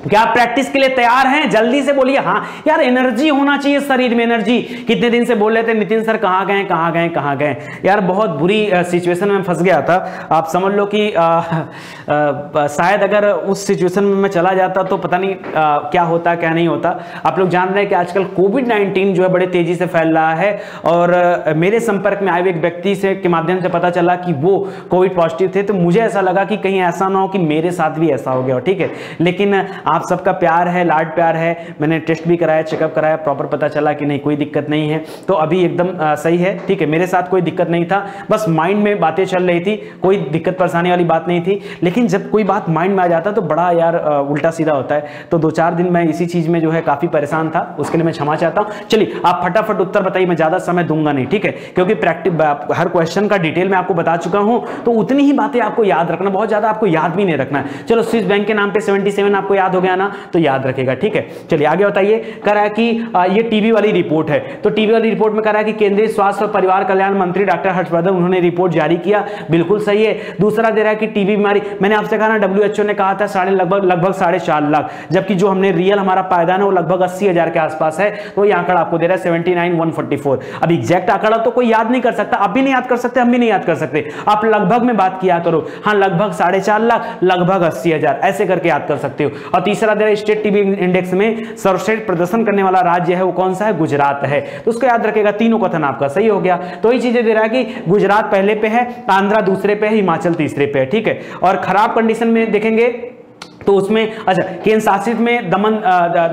क्या आप प्रैक्टिस के लिए तैयार हैं? जल्दी से बोलिए हाँ। यार एनर्जी होना चाहिए शरीर में, एनर्जी। कितने दिन से बोल रहे थे नितिन सर कहां गए यार, बहुत बुरी सिचुएशन में फंस गया था। आप समझ लो कि शायद अगर उस सिचुएशन में मैं चला जाता तो पता नहीं क्या होता क्या नहीं होता। आप लोग जान रहे हैं कि आजकल कोविड-19 जो है बड़े तेजी से फैल रहा है, और मेरे संपर्क में आए हुए एक व्यक्ति से के माध्यम से पता चला कि वो कोविड पॉजिटिव थे। तो मुझे ऐसा लगा कि कहीं ऐसा ना हो कि मेरे साथ भी ऐसा हो गया हो, ठीक है। लेकिन आप सबका प्यार है, लाड प्यार है, मैंने टेस्ट भी कराया, चेकअप कराया, प्रॉपर पता चला कि नहीं कोई दिक्कत नहीं है, तो अभी एकदम सही है, ठीक है। मेरे साथ कोई दिक्कत नहीं था, बस माइंड में बातें चल रही थी, कोई दिक्कत परेशानी वाली बात नहीं थी। लेकिन जब कोई बात माइंड में आ जाता तो बड़ा यार उल्टा सीधा होता है। तो 2-4 दिन मैं इसी चीज में जो है काफी परेशान था, उसके लिए मैं क्षमा चाहता हूं। चलिए आप फटाफट उत्तर बताइए, मैं ज्यादा समय दूंगा नहीं, ठीक है, क्योंकि प्रैक्टिस हर क्वेश्चन का डिटेल में आपको बता चुका हूं, तो उतनी ही बातें आपको याद रखना, बहुत ज्यादा आपको याद भी नहीं रखना है। चलो स्विस बैंक के नाम पे 77 आपको याद हो गया ना, तो याद रखेगा, ठीक है। चलिए आगे बताइए। कह रहा है कि ये टीबी वाली रिपोर्ट है, तो टीबी वाली रिपोर्ट में कह रहा है कि केंद्रीय स्वास्थ्य और परिवार कल्याण मंत्री डॉक्टर हर्षवर्धन उन्होंने रिपोर्ट जारी किया, बिल्कुल सही है। दूसरा दे रहा है कि टीबी बीमारी, मैंने आपसे कहा ना WHO ने कहा था लगभग 4.5 लाख, जबकि जो हमने रियल हमारा पायदान है वो लगभग 80,000 के आसपास है। तो ये आंकड़ा आपको दे रहा है 79,144। अब एग्जैक्ट आंकड़ा तो कोई याद नहीं कर सकता, आप भी नहीं याद कर सकते, हम भी नहीं याद कर सकते, आप लगभग में बात किया करो। हाँ लगभग 4.5 लाख, लगभग 80,000, ऐसे करके याद कर सकते हो। और तीसरा दे रहा है स्टेट टीबी इंडेक्स में सर्वश्रेष्ठ प्रदर्शन करने वाला राज्य है वो कौन सा है, गुजरात है। तो उसको याद रखेगा, तीनों कथन आपका सही हो गया। तो ये चीजें दे रहा है कि गुजरात पहले पे है, आंध्रा दूसरे पे है, हिमाचल तीसरे पे है, ठीक है। और खराब कंडीशन में देखेंगे तो उसमें अच्छा केंद्र शासित में दमन,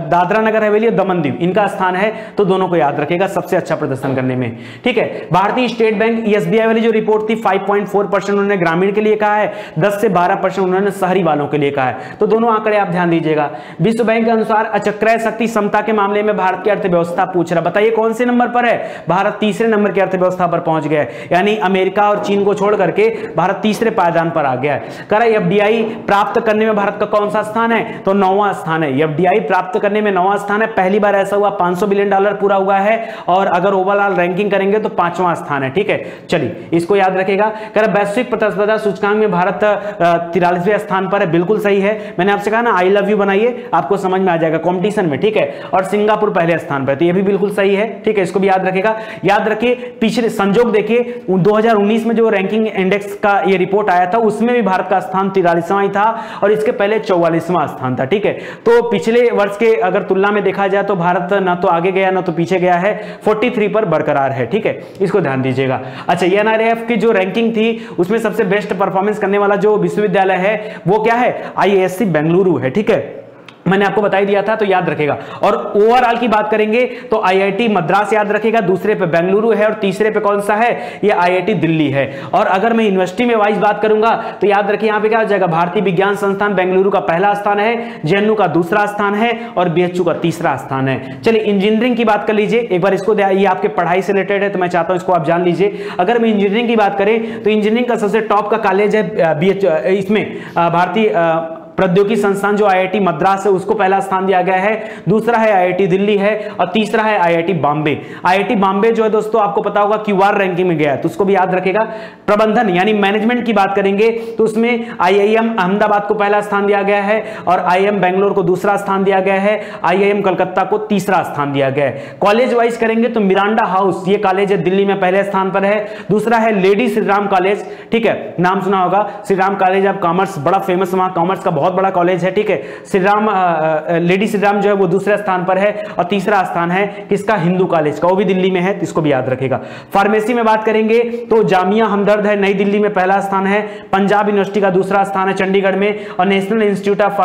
दादरा नगर हवेली और दमन दीव इनका स्थान है, तो दोनों को याद रखेगा सबसे अच्छा प्रदर्शन करने में, ठीक है। भारतीय स्टेट बैंक SBI वाली जो रिपोर्ट थी 5.4% उन्होंने ग्रामीण के लिए कहा है, 10 से 12% उन्होंने शहरी वालों के लिए कहा है, तो दोनों आंकड़े आप ध्यान दीजिएगा। विश्व बैंक के अनुसार अचक्रय शक्ति क्षमता के मामले में भारत की अर्थव्यवस्था पूछ रहा, बताइए कौन से नंबर पर है। भारत 3रे नंबर की अर्थव्यवस्था पर पहुंच गया है, यानी अमेरिका और चीन को छोड़ करके भारत 3रे पायदान पर आ गया है। कह रहा है FDI प्राप्त करने में भारत का कौन सा स्थान है, तो 9वां स्थान है। FDI प्राप्त करने में 9वां स्थान है, पहली बार ऐसा हुआ, $500 बिलियन पूरा हुआ है, और अगर ओवरऑल रैंकिंग करेंगे तो 5वां स्थान है, ठीक है। चलिए इसको याद रखेगा। कह रहा वैश्विक प्रतिस्पर्धा सूचकांक में भारत 43वें स्थान पर है, बिल्कुल सही है। मैंने आपसे कहा ना आई लव यू बनाइए, आपको समझ में आ जाएगा कंपटीशन में, ठीक है। और सिंगापुर पहले स्थान पर, तो ये भी बिल्कुल सही है, ठीक है, इसको भी याद रखेगा। याद रखिए पिछले संजोग देखिए 2019 में जो रैंकिंग इंडेक्स का ये रिपोर्ट आया था उसमें भी भारत का स्थान 43वां ही था, और इसके पहले 44वां स्थान था, ठीक है। तो पिछले वर्ष के अगर तुलना में देखा जाए तो भारत ना तो आगे गया ना तो पीछे गया है, 43 पर बरकरार है, ठीक है, इसको ध्यान दीजिएगा। अच्छा NRF की जो रैंकिंग थी उसमें सबसे बेस्ट परफॉर्मेंस करने वाला जो विश्वविद्यालय है वो क्या है, IISc बेंगलुरु है, ठीक है। मैंने आपको बता ही दिया था, तो याद रखेगा। और ओवरऑल की बात करेंगे तो आईआईटी मद्रास याद रखेगा, दूसरे पे बेंगलुरु है और तीसरे पे कौन सा है, ये आईआईटी दिल्ली है। और अगर मैं यूनिवर्सिटी में वाइज बात करूंगा तो याद रखिए यहां पे क्या हो जाएगा, भारतीय विज्ञान संस्थान बेंगलुरु का पहला स्थान है, जेएनयू का दूसरा स्थान है और बीएचयू का तीसरा स्थान है। चलिए इंजीनियरिंग की बात कर लीजिए एक बार, इसको ये आपके पढ़ाई से रिलेटेड है तो मैं चाहता हूं इसको आप जान लीजिए। अगर मैं इंजीनियरिंग की बात करें तो इंजीनियरिंग का सबसे टॉप का कॉलेज है इसमें भारतीय प्रौद्योगिकी संस्थान जो आईआईटी मद्रास है उसको पहला स्थान दिया गया है, दूसरा है आईआईटी दिल्ली है और तीसरा है आईआईटी बॉम्बे। आईआईटी बॉम्बे जो है दोस्तों आपको पता होगा क्यूआर रैंकिंग में गया है, तो उसको भी याद रखेगा। प्रबंधन यानी मैनेजमेंट की बात करेंगे तो उसमें आईआईएम अहमदाबाद को पहला स्थान दिया गया है और आईआईएम बेंगलोर को दूसरा स्थान दिया गया है, आईआईएम कलकत्ता को तीसरा स्थान दिया गया है। कॉलेज वाइज करेंगे तो मिरांडा हाउस ये कॉलेज है दिल्ली में पहले स्थान पर है, दूसरा है लेडी श्री राम कॉलेज, ठीक है, नाम सुना होगा Shri Ram college of commerce, बड़ा फेमस वहां कॉमर्स का बहुत बड़ा कॉलेज है, ठीक है। श्री राम लेडी श्री राम जो है वो दूसरे स्थान पर है और तीसरा स्थान है किसका, हिंदू कॉलेज का, वो भी दिल्ली में है, तो इसको भी याद रखेगा। फार्मेसी में बात करेंगे तो जामिया हमदर्द है नई दिल्ली में पहला स्थान है, पंजाब यूनिवर्सिटी का दूसरा स्थान है चंडीगढ़ में और national institute of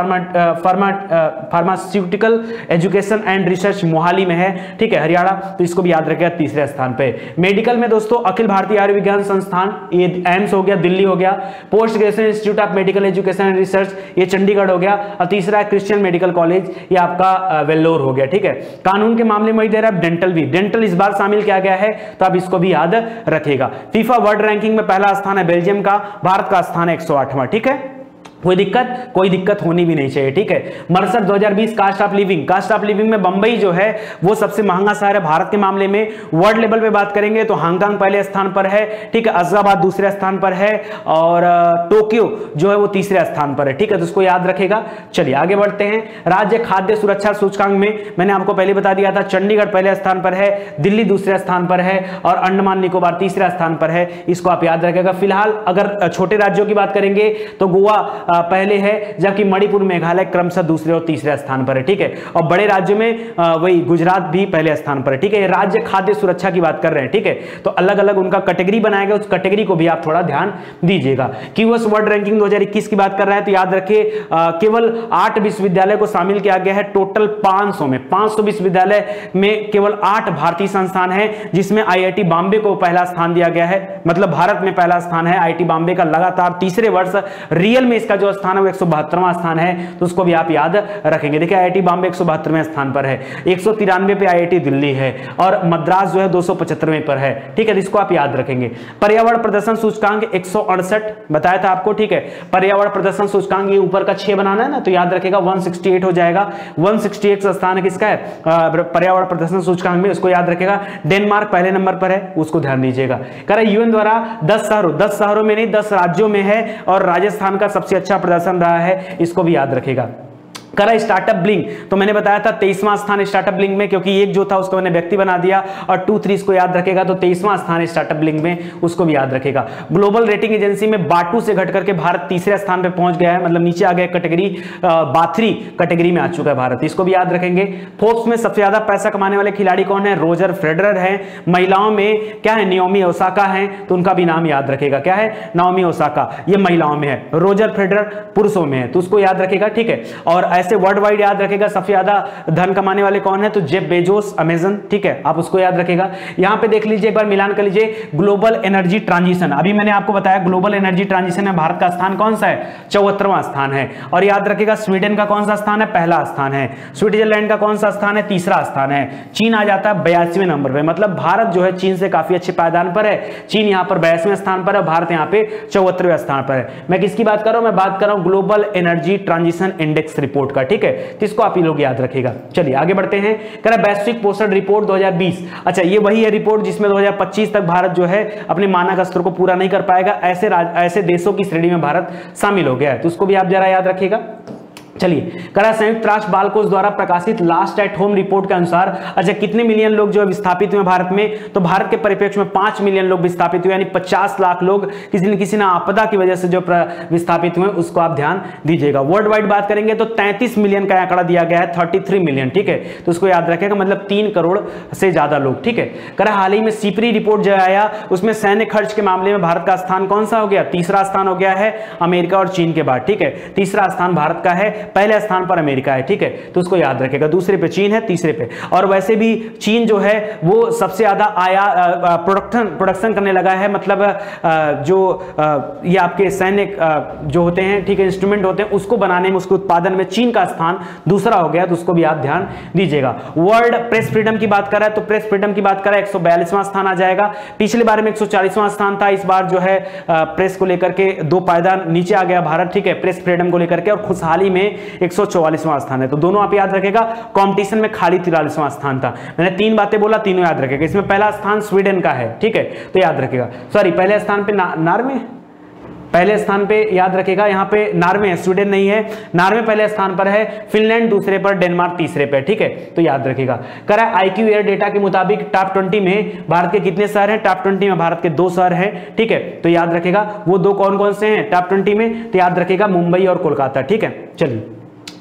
pharmaceutical education and research Mohali में है, ठीक है, हरियाणा, तो इसको भी याद रखेगा तीसरे स्थान पे। मेडिकल में दोस्तों अखिल भारतीय आयुर्विज्ञान संस्थान ये एम्स हो गया दिल्ली हो गया, post graduation institute of medical education and research ये चंडीगढ़ हो गया और तीसरा है क्रिश्चियन मेडिकल कॉलेज ये आपका वेल्लोर हो गया, ठीक है। कानून के मामले में दे रहा है डेंटल भी, डेंटल इस बार शामिल किया गया है तो आप इसको भी याद रखेगा। फीफा वर्ल्ड रैंकिंग में पहला स्थान है बेल्जियम का, भारत का स्थान है 108वां, ठीक है। कोई दिक्कत होनी भी नहीं चाहिए, ठीक है। मर्सर 2020 कास्ट ऑफ लिविंग में बंबई जो है वो सबसे महंगा शहर है भारत के मामले में। वर्ल्ड लेवल पे बात करेंगे तो हांगकांग पहले स्थान पर है, ठीक है, अहमदाबाद दूसरे स्थान पर है और टोक्यो जो है वो तीसरे स्थान पर है, ठीक है, तो उसको याद रखेगा। चलिए आगे बढ़ते हैं। राज्य खाद्य सुरक्षा सूचकांक में मैंने आपको पहले बता दिया था चंडीगढ़ पहले स्थान पर है, दिल्ली दूसरे स्थान पर है और अंडमान निकोबार तीसरा स्थान पर है, इसको आप याद रखेगा। फिलहाल अगर छोटे राज्यों की बात करेंगे तो गोवा पहले है जबकि मणिपुर मेघालय क्रमशः दूसरे और तीसरे स्थान पर है, ठीक है, और बड़े राज्यों में वही गुजरात भी पहले स्थान पर है, ठीक है। राज्य खाद्य सुरक्षा की बात कर रहे हैं, ठीक है, तो अलग अलग उनका कैटेगरी बनाया गया, उस कैटेगरी को भी आप थोड़ा ध्यान दीजिएगा। क्यूएस वर्ल्ड रैंकिंग 2021 की बात कर रहा है तो याद रखिए केवल 8 विश्वविद्यालय को शामिल किया गया है टोटल 500 में, 500 विश्वविद्यालय में केवल 8 भारतीय संस्थान है जिसमें आईआईटी बॉम्बे को पहला स्थान दिया गया है, मतलब भारत में पहला स्थान है आईआईटी बॉम्बे का लगातार तीसरे वर्ष। रियल में इसका जो स्थान है वो 172वां स्थान है, तो उसको भी आप याद रखेंगे। देखिए आईआईटी बॉम्बे 172वें स्थान पर है, 193 पे आईआईटी दिल्ली है और मद्रास जो है 275वें पर है, ठीक है, इसको आप याद रखेंगे। पर्यावरण प्रदर्शन सूचकांक 168 बताया था आपको, ठीक है। पर्यावरण प्रदर्शन सूचकांक ये ऊपर का 6 बनाना है ना, तो याद रखेगा 168 हो जाएगा। 168 स्थान किसका है पर्यावरण प्रदर्शन सूचकांक में, उसको याद रखेगा। डेनमार्क पहले नंबर पर है, उसको ध्यान दीजिएगा। कह रहा यूएन द्वारा 10 शहरों में नहीं 10 राज्यों में है और राजस्थान का सबसे अच्छा प्रदर्शन रहा है, इसको भी याद रखेगा। करा स्टार्टअप ब्लिंक तो मैंने बताया था 23वां स्थान स्टार्टअप ब्लिंक में, क्योंकि एक जो था उसको मैंने व्यक्ति बना दिया और 2-3 को याद रखेगा, तो 23वां स्थान स्टार्टअप ब्लिंक में, उसको भी याद रखेगा। ग्लोबल रेटिंग एजेंसी में बाटू से घट करके भारत तीसरे स्थान पे पहुंच गया है, मतलब नीचे आ गया कैटेगरी, बाथरी कैटेगरी में आ चुका है भारत, इसको भी याद रखेंगे। फोर्ब्स में सबसे ज्यादा पैसा कमाने वाले खिलाड़ी कौन है, रोजर फेडरर है। महिलाओं में क्या है, नाओमी ओसाका है, तो उनका भी नाम याद रखेगा, क्या है, नाओमी ओसाका, ये महिलाओं में है। रोजर फेडरर पुरुषों में है, तो उसको याद रखेगा, ठीक है। और ऐसे वर्ल्ड वाइड याद रखेगा सबसे ज्यादा धन कमाने वाले कौन है, तो जेफ बेजोस अमेजन, ठीक है, आप उसको याद रखेगा। यहां पे देख लीजिए एक बार मिलान कर लीजिए, ग्लोबल एनर्जी ट्रांजिशन, अभी मैंने आपको बताया ग्लोबल एनर्जी ट्रांजिशन में भारत का स्थान कौन सा है, 74वां स्थान है। और याद रखेगा स्वीडन का कौन सा स्थान है, पहला स्थान है। स्विट्जरलैंड का कौन सा स्थान है, तीसरा स्थान है। चीन आ जाता है 82वें नंबर पे, मतलब भारत जो है चीन से काफी अच्छे पायदान पर है। चीन यहां पर 82वें स्थान पर है, भारत यहां पे 74वें स्थान पर है। मैं किसकी बात कर रहा हूं, मैं बात कर रहा हूं global energy transition index report का, ठीक है, किसको आप लोग याद रखेगा। चलिए आगे बढ़ते हैं। कह रहा वैश्विक पोषण रिपोर्ट 2020, अच्छा ये वही है रिपोर्ट जिसमें 2025 तक भारत जो है अपने मानक स्तर को पूरा नहीं कर पाएगा, ऐसे देशों की श्रेणी में भारत शामिल हो गया है, तो उसको भी आप जरा याद रखिएगा। चलिए करा संयुक्त राष्ट्र बाल कोष द्वारा प्रकाशित लास्ट एट होम रिपोर्ट के अनुसार अच्छा कितने मिलियन लोग जो है विस्थापित हुए भारत में, तो भारत के परिप्रेक्ष्य में 5 मिलियन लोग विस्थापित हुए, यानी 50 लाख लोग किसी न आपदा की वजह से जो विस्थापित हुए, उसको आप ध्यान दीजिएगा। वर्ल्ड वाइड बात करेंगे तो 33 मिलियन का आंकड़ा दिया गया है, 33 मिलियन, ठीक है, तो उसको याद रखेगा, मतलब 3 करोड़ से ज्यादा लोग, ठीक है। करा हाल ही में सीपरी रिपोर्ट जो आया उसमें सैन्य खर्च के मामले में भारत का स्थान कौन सा हो गया, तीसरा स्थान हो गया है, अमेरिका और चीन के बाद, ठीक है, तीसरा स्थान भारत का है। पहले स्थान पर अमेरिका है, ठीक है, तो उसको याद रखेगा। दूसरे पे चीन है, तीसरे पे, और वैसे भी चीन जो है वो सबसे ज्यादा प्रोडक्शन करने लगा है, मतलब जो ये आपके सैनिक जो होते हैं, ठीक है, इंस्ट्रूमेंट होते हैं, उसको बनाने में, उसके उत्पादन में चीन का स्थान दूसरा हो गया, तो उसको भी आप ध्यान दीजिएगा। वर्ल्ड प्रेस फ्रीडम की बात करें तो प्रेस फ्रीडम की बात करें 142वां स्थान आ जाएगा। पिछले बार में 140वां स्थान था, इस बार जो है प्रेस को लेकर के 2 पायदान नीचे आ गया भारत, ठीक है, प्रेस फ्रीडम को लेकर के, और खुशहाली में 144वां स्थान है, तो दोनों आप याद रखेगा। कंपटीशन में खाली 43वां स्थान था। मैंने 3 बातें बोला, तीनों याद रखेगा। इसमें पहला स्थान स्वीडन का है, ठीक है, तो याद रखेगा। सॉरी, पहले स्थान पे नार्वे, पहले स्थान पे याद रखेगा, यहाँ पे नार्वे है, स्वीडन नहीं है। नार्वे पहले स्थान पर है, फिनलैंड दूसरे पर, डेनमार्क तीसरे पे, ठीक है, तो याद रखेगा। करा IQ एयर डेटा के मुताबिक टॉप 20 में भारत के कितने शहर हैं? टॉप 20 में भारत के 2 शहर हैं, ठीक है, तो याद रखेगा। वो 2 कौन कौन से हैं टॉप 20 में? तो याद रखेगा मुंबई और कोलकाता, ठीक है। चलिए,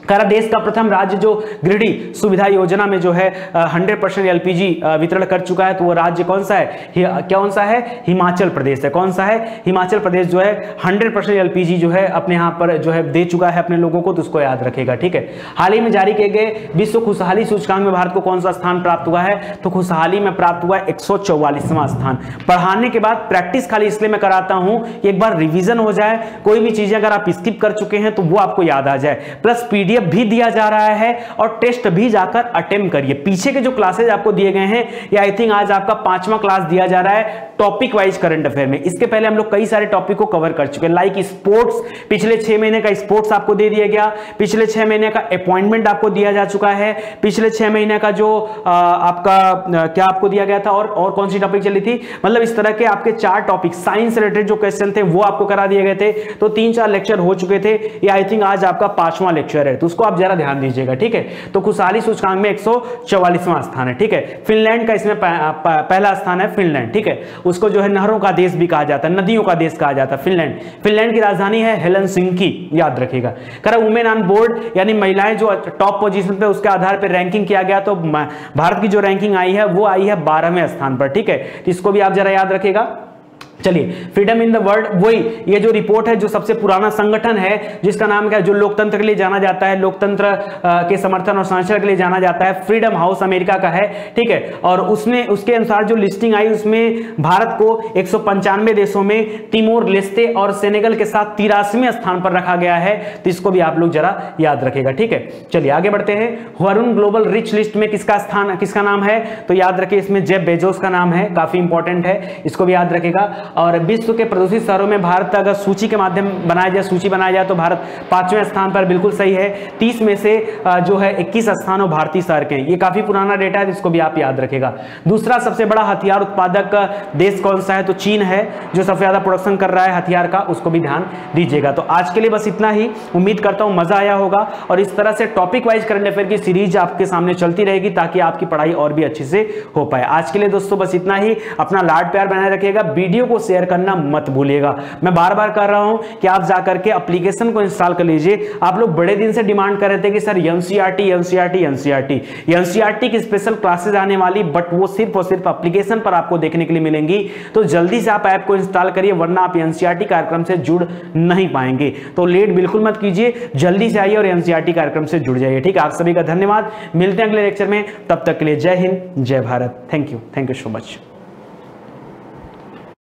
करा देश का प्रथम राज्य जो गृहिणी सुविधा योजना में जो है 100% LPG वितरण कर चुका है, तो वो राज्य कौन सा है? कौन सा है? हिमाचल प्रदेश है। कौन सा है? हिमाचल प्रदेश जो है 100% LPG जो है अपने यहाँ पर जो है दे चुका है अपने लोगों को, तो उसको याद रखेगा, ठीक है। हाल ही में जारी किए गए विश्व खुशहाली सूचकांक में भारत को कौन सा स्थान प्राप्त हुआ है? तो खुशहाली में प्राप्त हुआ है 144वां स्थान। पढ़ाने के बाद प्रैक्टिस खाली इसलिए मैं कराता हूं कि एक बार रिवीजन हो जाए, कोई भी चीजें अगर आप स्किप कर चुके हैं तो वो आपको याद आ जाए, प्लस PDF भी दिया जा रहा है और टेस्ट भी जाकर अटेम्प्ट करिए। पीछे के जो क्लासेज आपको दिए गए हैं, ये आई थिंक आज आपका 5वां क्लास दिया जा रहा है टॉपिक वाइज करंट अफेयर में। इसके पहले हम लोग कई सारे टॉपिक को कवर कर चुके हैं, लाइक स्पोर्ट्स, पिछले 6 महीने का स्पोर्ट्स आपको दे दिया गया, पिछले 6 महीने का अपॉइंटमेंट आपको दिया जा चुका है, पिछले 6 महीने का जो आपका क्या आपको दिया गया था, और कौन सी टॉपिक चली थी, मतलब इस तरह के आपके 4 टॉपिक साइंस रिलेटेड जो क्वेश्चन थे वो आपको करा दिए गए थे। तो 3-4 लेक्चर हो चुके थे, ये आई थिंक आज आपका 5वां लेक्चर है, तो उसको आप जरा ध्यान दीजिएगा, ठीक है। तो खुशहाली सूचकांक में 144वां स्थान है, ठीक है। फिनलैंड का इसमें पहला स्थान है, फिनलैंड, ठीक है, उसको जो है नहरों का देश भी कहा जाता है, नदियों का देश कहा जाता है फिनलैंड। फिनलैंड की राजधानी है हेलसिंकी, याद रखिएगा। करा वुमेन ऑन बोर्ड, यानी महिलाएं जो टॉप पोजीशन पे, उसके आधार पर रैंकिंग किया गया, तो भारत की जो रैंकिंग आई है वो आई है 12वें स्थान पर, ठीक है, इसको भी आप जरा याद रखिएगा। चलिए, फ्रीडम इन द वर्ल्ड, वही ये जो रिपोर्ट है, जो सबसे पुराना संगठन है जिसका नाम क्या है, जो लोकतंत्र के लिए जाना जाता है, लोकतंत्र के समर्थन और संरक्षण के लिए जाना जाता है, फ्रीडम हाउस अमेरिका का है, ठीक है। और उसने उसके अनुसार जो लिस्टिंग आई, उसमें भारत को 195 देशों में तिमोर लेस्ते और सेनेगल के साथ 83वें स्थान पर रखा गया है, तो इसको भी आप लोग जरा याद रखेगा, ठीक है। चलिए आगे बढ़ते हैं। हुआरुन ग्लोबल रिच लिस्ट में किसका नाम है? तो याद रखिए, इसमें जेफ बेजोस का नाम है, काफी इंपॉर्टेंट है, इसको भी याद रखेगा। और विश्व के प्रदूषित शहरों में भारत अगर सूची के माध्यम सूची बनाया जाए तो भारत 5वें स्थान पर, बिल्कुल सही है। 30 में से जो है 21 स्थानों भारतीय शहर के हैं, ये काफी पुराना डेटा है, इसको भी आप याद रखेगा। दूसरा सबसे बड़ा हथियार उत्पादक देश कौन सा है? तो चीन है, जो सबसे ज्यादा प्रोडक्शन कर रहा है हथियार का, उसको भी ध्यान दीजिएगा। तो आज के लिए बस इतना ही, उम्मीद करता हूं मजा आया होगा, और इस तरह से टॉपिक वाइज करंट अफेयर की सीरीज आपके सामने चलती रहेगी ताकि आपकी पढ़ाई और भी अच्छे से हो पाए। आज के लिए दोस्तों बस इतना ही, अपना लाड प्यार बनाए रखिएगा, वीडियो को शेयर करना मत भूलिएगा। मैं बार बार कर रहा हूं कि आप जाकर के एप्लीकेशन को इंस्टॉल कर लीजिए। आप लोग बड़े दिन से डिमांड कर रहे थे कि सर एनसीईआरटी की स्पेशल क्लासेस आने वाली, बट वो सिर्फ और सिर्फ एप्लीकेशन पर आपको देखने के लिए मिलेंगी। तो जल्दी से आप ऐप को इंस्टॉल करिए, वरना आप एनसीईआरटी कार्यक्रम से जुड़ नहीं पाएंगे। तो लेट बिल्कुल मत कीजिए, जल्दी से आइए और एनसीईआरटी कार्यक्रम से जुड़ जाइए, ठीक है। आप सभी का धन्यवाद, मिलते हैं अगले लेक्चर में, तब तक के लिए जय हिंद, जय Bharat. Thank you so much.